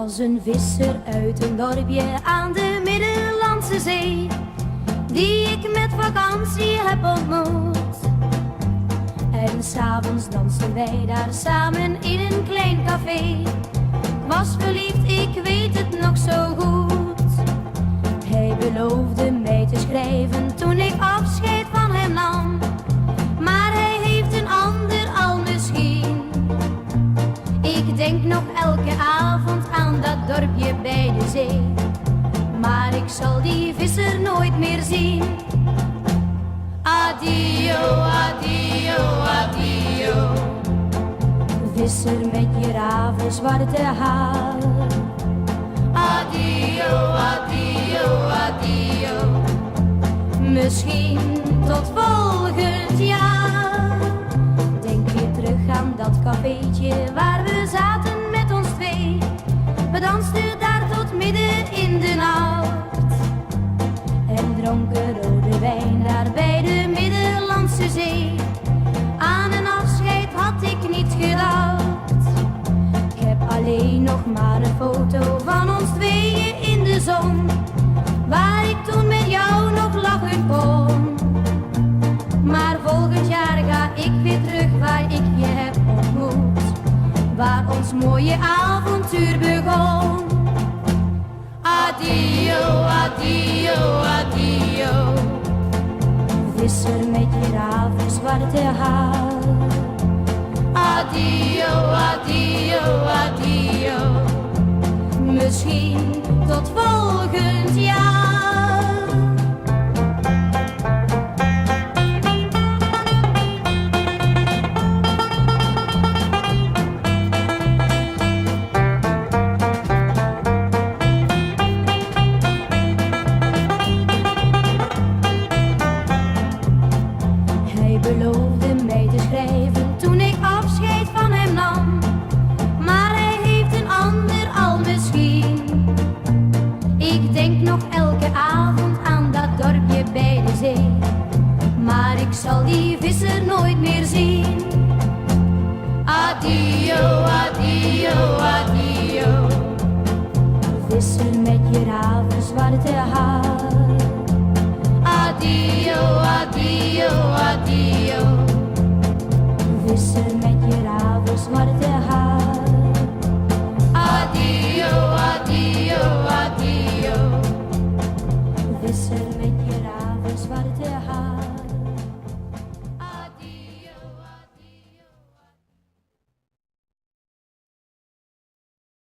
was een visser uit een dorpje aan de Middellandse Zee, die ik met vakantie heb ontmoet. En 's avonds dansten wij daar samen in een klein café. Ik was verliefd, ik weet het nog zo goed. Hij beloofde mij te schrijven toen ik afscheid van hem nam, maar hij heeft een ander al misschien. Ik denk nog elke avond aan dat dorpje bij de zee, maar ik zal die visser nooit meer zien. Adio, adio, adio, visser met je ravenzwarte haar. Adio, adio, adio, misschien tot volgend jaar. Denk je terug aan dat cafeetje waar we zaten met ons twee. We dansten daar tot midden in de nacht en dronken rode wijn daar bij de Middellandse Zee. Aan een afscheid had ik niet gedacht. Ik heb alleen nog maar een foto van ons tweeën in de zon, waar ik toen met jou nog lachen kon. Maar volgend jaar ga ik weer terug waar ik je heb ontmoet, waar ons mooie avontuur begon. Adio, adio, adio, visser met je ravenzwarte haar. Adio, adio, adio, misschien tot volgend jaar. Hij beloofde mij te schrijven toen ik afscheid van hem nam, maar hij heeft een ander al misschien. Ik denk nog elke avond aan dat dorpje bij de zee, maar ik zal die visser nooit meer zien. Adio, adio, adio, visser met je ravenzwarte haar.